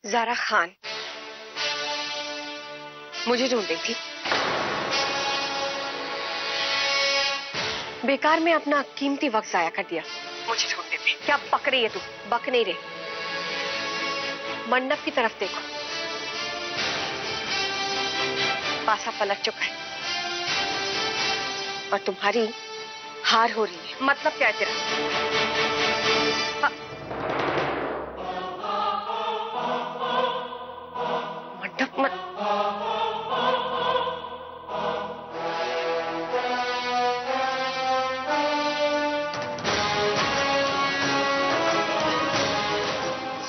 ज़ारा खान मुझे ढूंढ रही थी। बेकार में अपना कीमती वक्त जाया कर दिया। मुझे ढूंढ रही थी। क्या बक रही है तू? बक नहीं रही। मंडप की तरफ देखो, पासा पलट चुका है और तुम्हारी हार हो रही है। मतलब क्या है तेरा? मंडप मत।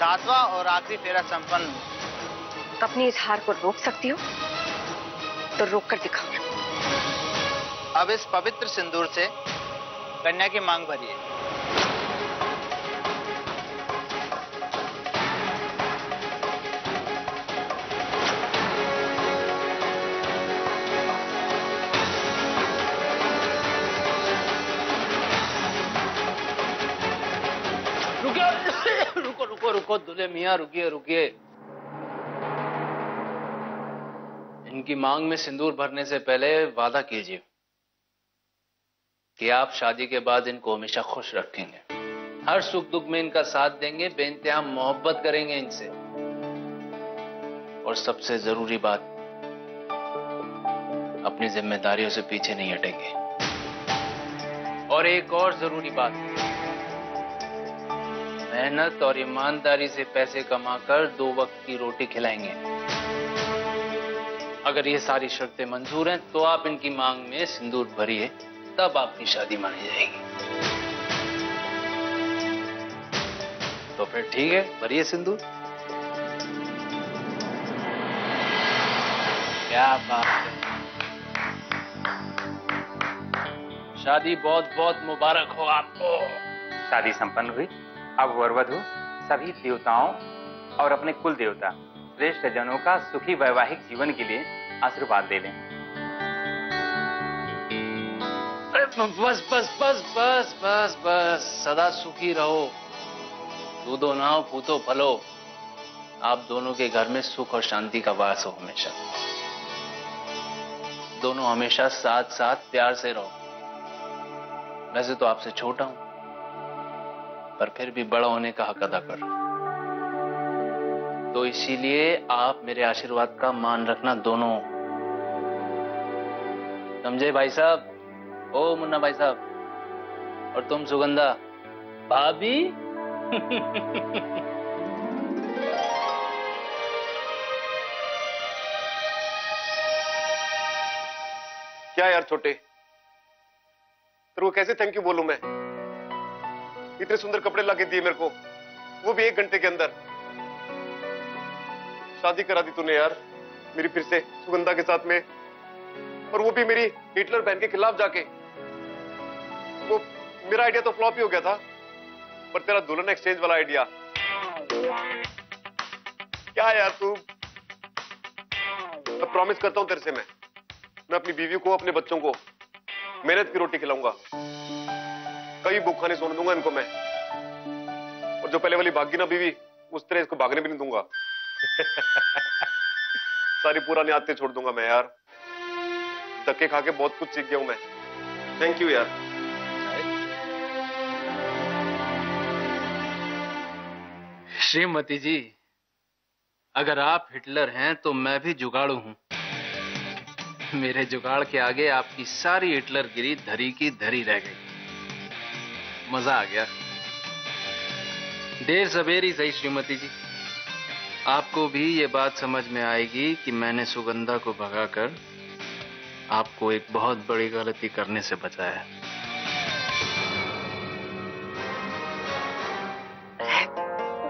सातवां और आखिरी फेरा संपन्न। अपनी इस हार को रोक सकती हो तो रोक कर दिखाओ। अब इस पवित्र सिंदूर से कन्या की मांग भरिए। रुको रुको रुको दूल्हे मियां, रुकिए रुकिए। इनकी मांग में सिंदूर भरने से पहले वादा कीजिए कि आप शादी के बाद इनको हमेशा खुश रखेंगे, हर सुख दुख में इनका साथ देंगे, बेइंतहा मोहब्बत करेंगे इनसे, और सबसे जरूरी बात, अपनी जिम्मेदारियों से पीछे नहीं हटेंगे। और एक और जरूरी बात, मेहनत और ईमानदारी से पैसे कमाकर 2 वक्त की रोटी खिलाएंगे। अगर ये सारी शर्तें मंजूर हैं तो आप इनकी मांग में सिंदूर भरिए, तब आपकी शादी मानी जाएगी। तो फिर ठीक है, भरिए सिंदूर। क्या बात है। शादी बहुत बहुत मुबारक हो आपको। शादी संपन्न हुई। अब वर वधू सभी देवताओं और अपने कुल देवता श्रेष्ठ जनों का सुखी वैवाहिक जीवन के लिए आशीर्वाद दे लें। बस बस बस बस बस बस, सदा सुखी रहो, दूधो नाओ पूतो फलो। आप दोनों के घर में सुख और शांति का वास हो हमेशा। दोनों हमेशा साथ साथ प्यार से रहो। वैसे तो आपसे छोटा हूं, पर फिर भी बड़ा होने का हक अदा कर, तो इसीलिए आप मेरे आशीर्वाद का मान रखना दोनों। समझे भाई साहब? ओ मुन्ना भाई साहब, और तुम सुगंधा भाभी। क्या यार छोटे, तेरे को कैसे थैंक यू बोलूं मैं? इतने सुंदर कपड़े लाके दिए मेरे को, वो भी 1 घंटे के अंदर। शादी करा दी तूने यार मेरी फिर से सुगंधा के साथ में, और वो भी मेरी हिटलर बहन के खिलाफ जाके। वो मेरा आइडिया तो फ्लॉप ही हो गया था, पर तेरा दुल्हन एक्सचेंज वाला आइडिया, क्या यार तू। मैं प्रॉमिस करता हूं तेरे से, मैं अपनी बीवी को, अपने बच्चों को मेहनत की रोटी खिलाऊंगा, कभी भूखा नहीं सोने दूंगा इनको मैं। और जो पहले वाली भागी ना बीवी, उस तरह इसको भागने भी नहीं दूंगा। सारी पुरानी आदतें छोड़ दूंगा मैं यार। धक्के खा के बहुत कुछ सीख गया हूं मैं। थैंक यू यार। श्रीमती जी, अगर आप हिटलर हैं तो मैं भी जुगाड़ू हूं। मेरे जुगाड़ के आगे आपकी सारी हिटलरगिरी धरी की धरी रह गई। मजा आ गया। देर सवेर ही सही श्रीमती जी, आपको भी ये बात समझ में आएगी कि मैंने सुगंधा को भगाकर आपको एक बहुत बड़ी गलती करने से बचाया।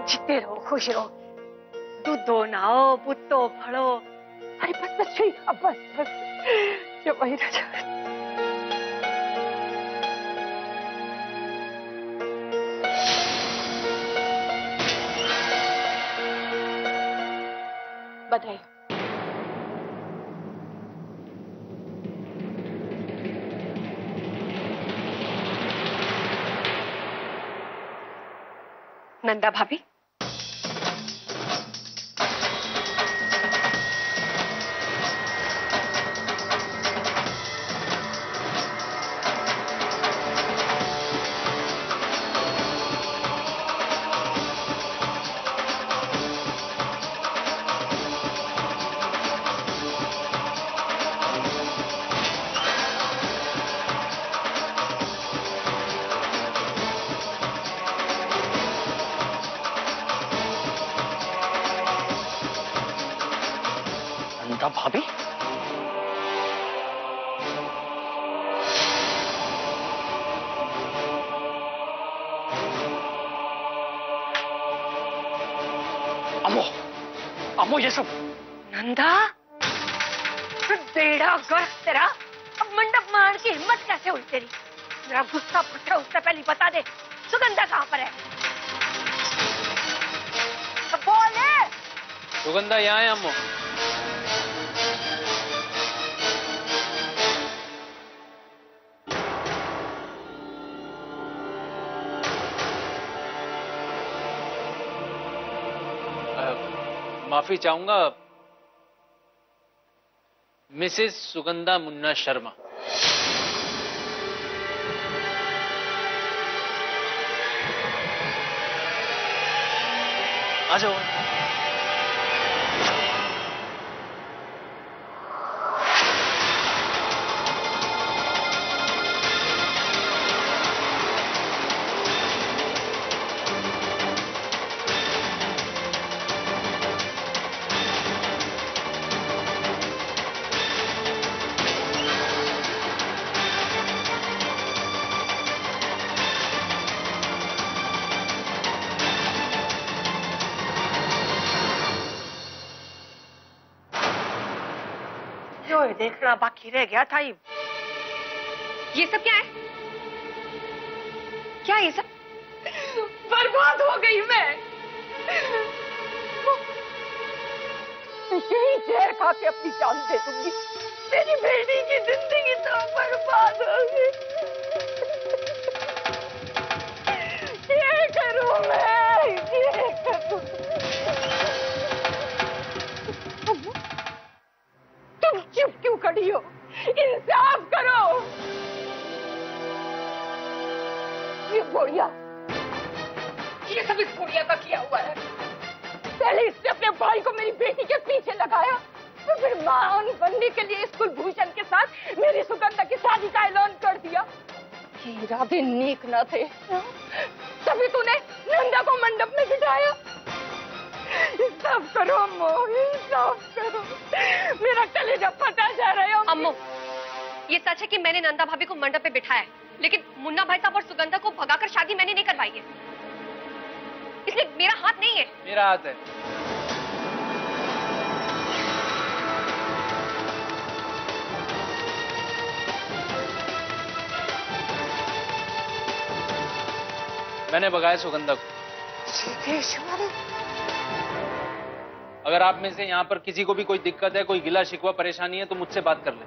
जीते रहो, खुश रहो, दूधो नाओ पुत्तो फलो। अरे बस बस छी, अब बस बस, ये वही रह जाए। बधाई। नंदा भाभी, नंदा भाभी? अम्मो, अम्मो ये सब। नंदा, बेड़ा गर्क तेरा। अब मंडप मारने की हिम्मत कैसे हुई तेरी? मेरा गुस्सा फटा उससे पहले बता दे, सुगंधा कहाँ पर है? तो बोले। सुगंधा यहाँ है अम्मो। माफी चाहूंगा मिसेस सुगंधा मुन्ना शर्मा। आ जाओ। जो देखना बाकी रह गया था। ये सब क्या है? क्या ये सब? बर्बाद हो गई मैं। यही जहर खा के अपनी जान दे दूंगी। मेरी बेटी की जिंदगी तो बर्बाद हो गई। ये करूं मैं, ये करूं। तुम चुप क्यों खड़ी हो? इंसाफ करो। ये बोरिया, ये सब इस बोरिया का किया हुआ है। पहले इसने अपने भाई को मेरी बेटी के पीछे लगाया, तो फिर मां बनने के लिए इस कुलभूषण के साथ मेरी सुगंधा की शादी का ऐलान कर दिया। ये इरादे नेक न थे, तभी तूने नंदा को मंडप में बिठाया। इंसाफ करो अम्मो, इंसाफ करो। मेरा कलेजा फटा जा रहा है। अम्मो, ये सच है कि मैंने नंदा भाभी को मंडप पे बिठाया है, लेकिन मुन्ना भाई साहब और सुगंधा को भगाकर शादी मैंने नहीं करवाई है। इसलिए मेरा हाथ नहीं है। मेरा हाथ है। मैंने भगाया सुगंधा को। अगर आप में से यहाँ पर किसी को भी कोई दिक्कत है, कोई गिला शिकवा परेशानी है, तो मुझसे बात कर ले।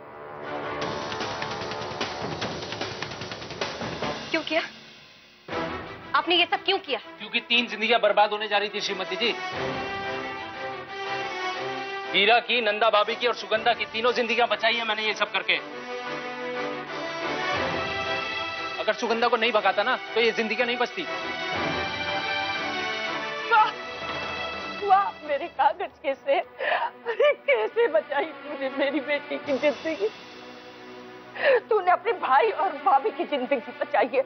क्यों किया? आपने ये सब क्यों किया? क्योंकि 3 जिंदगियां बर्बाद होने जा रही थी श्रीमती जी। हीरा की, नंदा भाभी की और सुगंधा की, तीनों जिंदगियां बचाई है मैंने ये सब करके। अगर सुगंधा को नहीं भगाता ना, तो ये जिंदगियां नहीं बचती। वाह मेरे कागज कैसे, अरे कैसे बचाई तूने मेरी बेटी की जिंदगी। तूने अपने भाई और भाभी की जिंदगी बचाई है,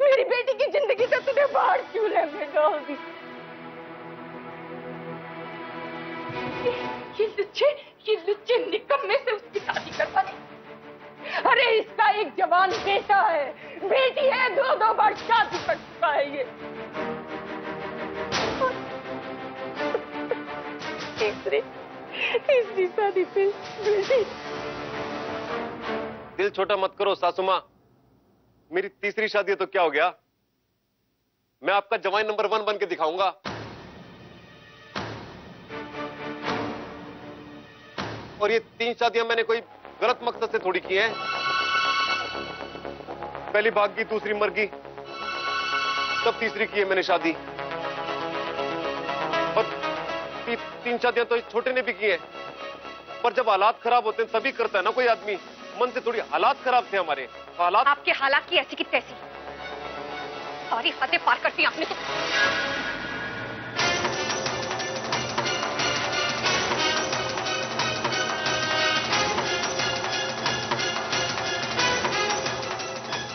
मेरी बेटी की जिंदगी तो तूने बाहर चूल्हे में डाल दी। ये लुच्चे निकम्मे से उसकी शादी करवा दी। अरे इसका एक जवान बेटा है, बेटी है, 2 बार शादी कर चुका है ये। तीसरी शादी पे बेटी। दिल छोटा मत करो सासू माँ, मेरी तीसरी शादी है तो क्या हो गया? मैं आपका जवाई नंबर 1 बन के दिखाऊंगा। और ये 3 शादियां मैंने कोई गलत मकसद से थोड़ी की हैं। पहली भाग गई, दूसरी मर गई, तब तीसरी की है मैंने शादी। और 3 शादियां तो इस छोटे ने भी की है। पर जब हालात खराब होते हैं तभी करता है ना कोई आदमी। मन से थोड़ी हालात खराब थे हमारे। हालात, आपके हालात की ऐसी की तैसी, सारी हदें पार करती आपने तो।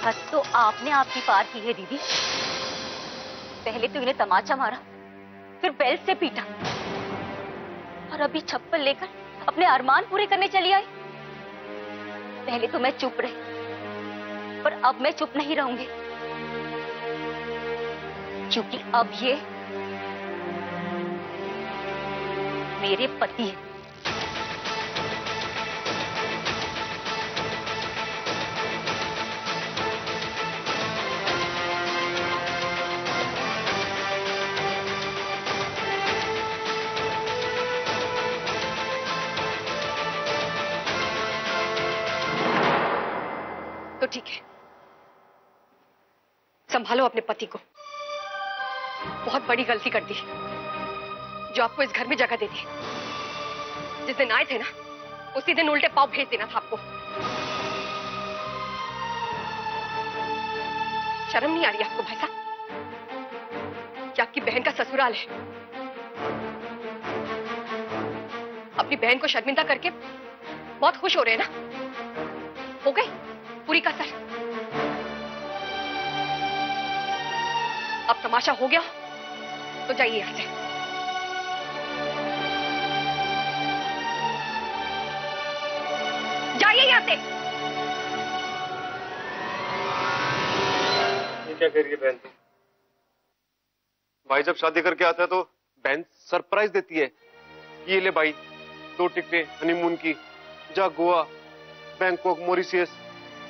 हद तो आपने आपकी पार की है दीदी। पहले तो इन्हें तमाचा मारा, फिर बेल्ट से पीटा, और अभी छप्पल लेकर अपने अरमान पूरे करने चली आई। पहले तो मैं चुप रही, पर अब मैं चुप नहीं रहूंगी, क्योंकि अब ये मेरे पति हैं। तो ठीक है, संभालो अपने पति को। बहुत बड़ी गलती कर दी जो आपको इस घर में जगह दे दी। जिस दिन आए थे ना, उसी दिन उल्टे पांव भेज देना था आपको। शर्म नहीं आ रही आपको भाई साहब कि आपकी बहन का ससुराल है? अपनी बहन को शर्मिंदा करके बहुत खुश हो रहे हैं ना? हो गई पूरी कसर। अब तमाशा हो गया तो जाइए यहां से। जाइए यहां से। ये क्या कह रही है बहन? भाई जब शादी करके आता है तो बहन सरप्राइज देती है, ये ले भाई 2 टिकटें हनीमून की, जा Goa, Bangkok, Mauritius,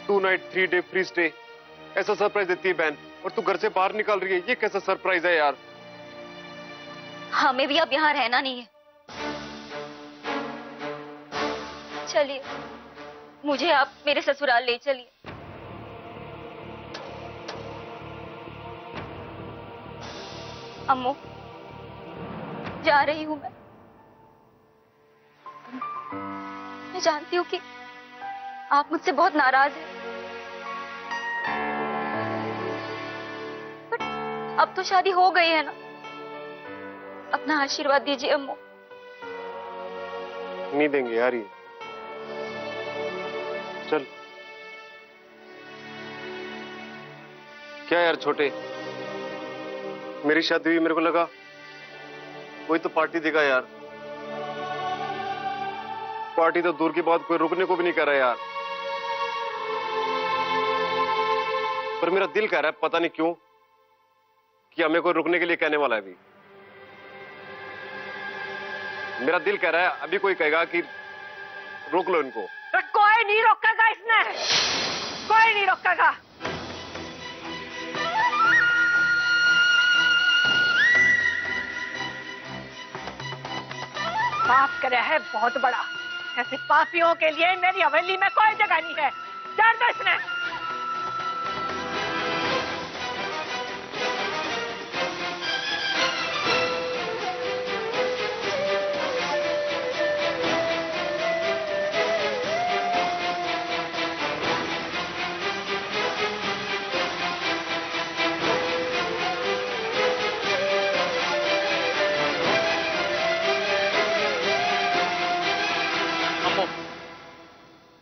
2 night 3 day free stay, ऐसा सरप्राइज देती है बहन। और तू घर से बाहर निकाल रही है, ये कैसा सरप्राइज है यार? हमें भी अब यहाँ रहना नहीं है। चलिए, मुझे आप मेरे ससुराल ले चलिए। अम्मू, जा रही हूं मैं जानती हूँ कि आप मुझसे बहुत नाराज हैं, बट अब तो शादी हो गई है ना। अपना आशीर्वाद दीजिए अम्मू। नहीं देंगे यार ये। चल। क्या यार छोटे, मेरी शादी हुई, मेरे को लगा कोई तो पार्टी देगा यार। पार्टी तो दूर की बात, कोई रुकने को भी नहीं कर रहा यार। पर मेरा दिल कह रहा है, पता नहीं क्यों, कि हमें कोई रुकने के लिए कहने वाला है अभी। मेरा दिल कह रहा है अभी कोई कहेगा कि रोक लो इनको। तो कोई नहीं रोकेगा इसने, कोई नहीं रोकेगा। पाप करे है बहुत बड़ा। ऐसे पापियों के लिए मेरी हवेली में कोई जगह नहीं है। डर दो इसने।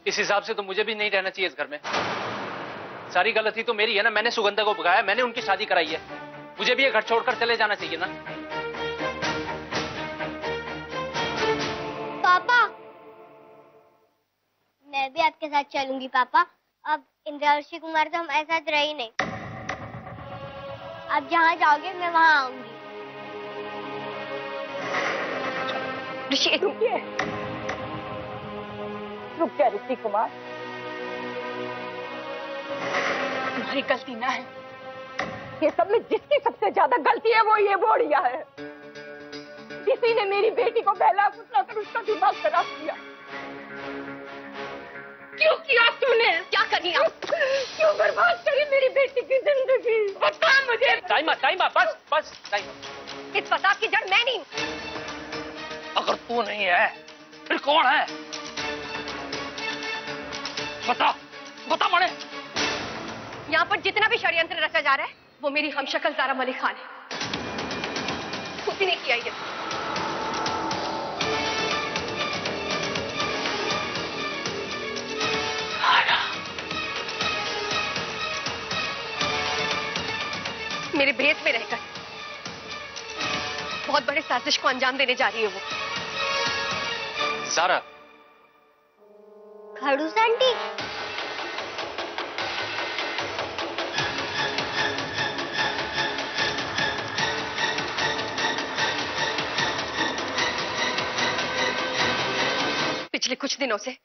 इस हिसाब से तो मुझे भी नहीं रहना चाहिए इस घर में। सारी गलती तो मेरी है ना, मैंने सुगंधा को भगाया, मैंने उनकी शादी कराई है। मुझे भी ये घर छोड़कर चले जाना चाहिए ना। पापा, मैं भी आपके साथ चलूंगी पापा। अब इंद्रावशी कुमार तो हमारे साथ रही नहीं। आप जहाँ जाओगे मैं वहाँ आऊंगी। ऋषि रुकिए, रुक जा ऋषि कुमार। तुम्हारी गलती ना है। ये सब में जिसकी सबसे ज्यादा गलती है वो ये बोरिया है। किसी ने मेरी बेटी को बहला फुसला कर उसका दिमाग खराब किया। क्यों किया तूने? क्या करी आप? क्यों बर्बाद करी मेरी बेटी की जिंदगी? बता मुझे। टाइम बस बस टाइम। इस फसाद की जड़ मैं नहीं हूँ। अगर तू नहीं है फिर कौन है? बता मणे। यहाँ पर जितना भी षड्यंत्र रचा जा रहा है वो मेरी हमशक्ल ज़ारा मलिक खान है। उसी ने किया ये। मेरे भेस में रहकर बहुत बड़े साजिश को अंजाम देने जा रही है वो। ज़ारा। खड़ूस आंटी, पिछले कुछ दिनों से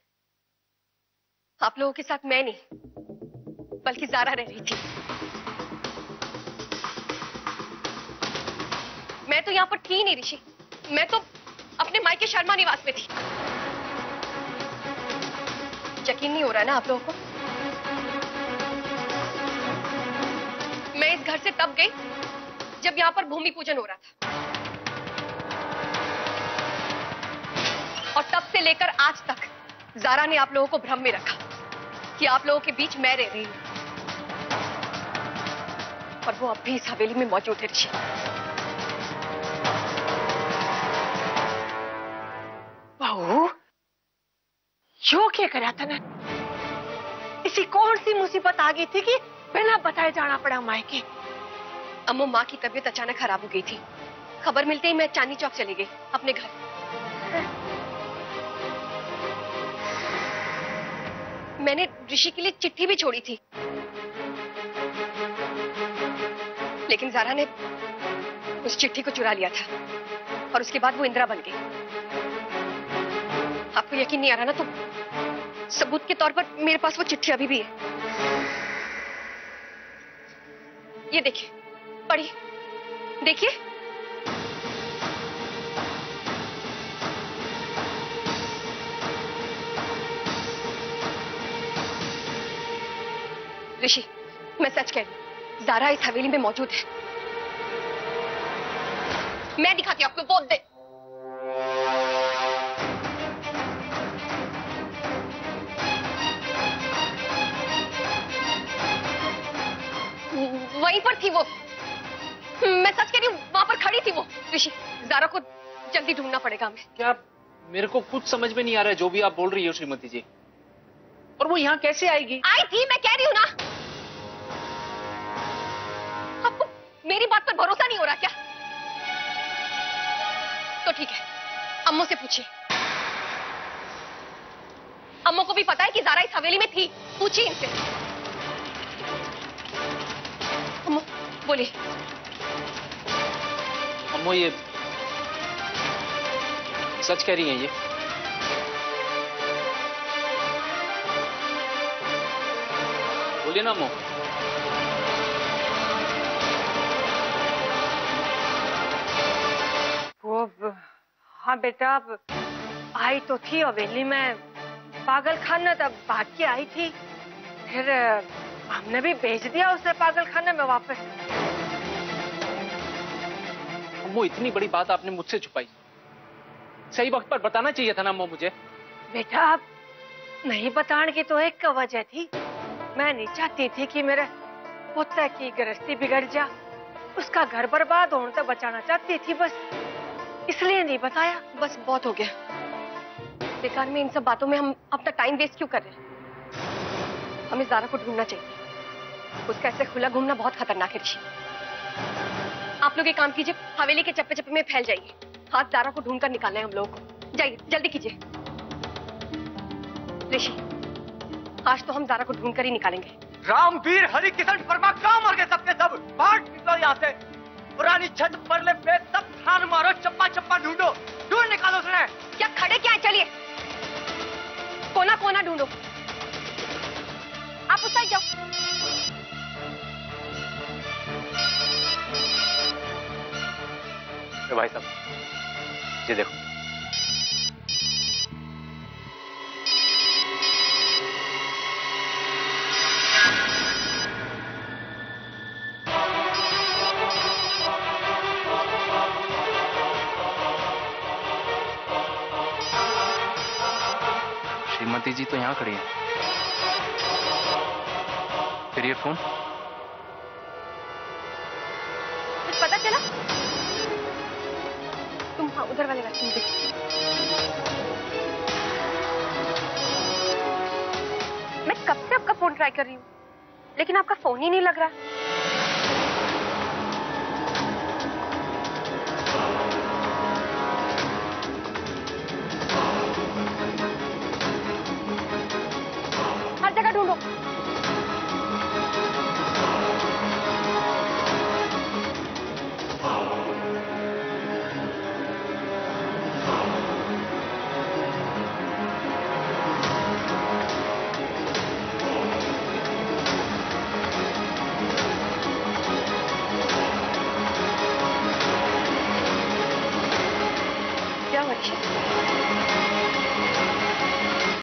आप लोगों के साथ मैं नहीं बल्कि ज़ारा रह रही थी। मैं तो यहाँ पर थी नहीं ऋषि, मैं तो अपने मायके शर्मा निवास में थी। यकीन नहीं हो रहा ना आप लोगों को? मैं इस घर से तब गई जब यहाँ पर भूमि पूजन हो रहा था, और तब से लेकर आज तक ज़ारा ने आप लोगों को भ्रम में रखा कि आप लोगों के बीच मैं रह रही हूं, और वो अब भी इस हवेली में मौजूद है ऋषि। बहू, यो क्या करा था ना? इसी कौन सी मुसीबत आ गई थी कि बिना बताए जाना पड़ा मायके? अम्मू, माँ की तबीयत अचानक खराब हो गई थी। खबर मिलते ही मैं चांदनी चौक चली गई अपने घर। मैंने ऋषि के लिए चिट्ठी भी छोड़ी थी, लेकिन ज़ारा ने उस चिट्ठी को चुरा लिया था, और उसके बाद वो इंदिरा बन गई। आपको यकीन नहीं आ रहा ना, तो सबूत के तौर पर मेरे पास वो चिट्ठी अभी भी है। ये देखिए, पढ़िए, देखिए। ऋषि, मैं सच कह रही हूं, ज़ारा इस हवेली में मौजूद है। मैं दिखाती हूं आपको, वो दे। वहीं पर थी वो, मैं सच कह रही हूं, वहां पर खड़ी थी वो। ऋषि, ज़ारा को जल्दी ढूंढना पड़ेगा हमें। क्या? मेरे को कुछ समझ में नहीं आ रहा है जो भी आप बोल रही हो श्रीमती जी। और वो यहाँ कैसे आएगी? आई थी, मैं कह रही हूं ना। आपको मेरी बात पर भरोसा नहीं हो रहा क्या? तो ठीक है, अम्मू से पूछिए। अम्मू को भी पता है कि ज़ारा इस हवेली में थी, पूछिए इनसे। अम्मू, बोलिए। अम्मू, ये सच कह रही हैं? ये बोलिए ना अम्मू। वो हाँ बेटा, अब आई तो थी हवेली में, पागल खाना तब भाग के आई थी, फिर हमने भी भेज दिया उसे पागल खाने में वापस। अम्मू, इतनी बड़ी बात आपने मुझसे छुपाई, सही वक्त पर बताना चाहिए था ना अम्मू मुझे। बेटा, अब नहीं बताने की तो एक वजह थी। मैं नहीं चाहती थी कि मेरे पुत्र की गृहस्थी बिगड़ जा, उसका घर बर्बाद होने से बचाना चाहती थी, बस इसलिए नहीं बताया। बस बहुत हो गया, बेकार में इन सब बातों में हम अपना टाइम वेस्ट क्यों कर रहे हैं? हमें ज़ारा को ढूंढना चाहिए, उसका ऐसे खुला घूमना बहुत खतरनाक है ऋषि। आप लोग एक काम कीजिए, हवेली के चप्पे चप्पे में फैल जाइए, हाथ ज़ारा को ढूंढकर निकालना है हम लोगों को। जाइए, जल्दी कीजिए। ऋषि, आज तो हम ज़ारा को ढूंढकर ही निकालेंगे। रामवीर, हरि किशन वर्मा कहाँ मर गए सबके सब? बाहर निकलो यहाँ से। पुरानी छत परले पे सब ठान मारो, चप्पा चप्पा ढूंढो, ढूंढ निकालो उसने। क्या खड़े क्या है? चलिए, कोना कोना ढूंढो। आप उस साइड जाओ। भाई साहब, ये देखो। श्रीमती जी तो यहाँ खड़ी है, फिर ये फोन? कुछ पता चला? तुम हाँ उधर वाले रास्ते में देखो। मैं कब से आपका फोन ट्राई कर रही हूँ, लेकिन आपका फोन ही नहीं लग रहा। क्या हुआ ऋषि?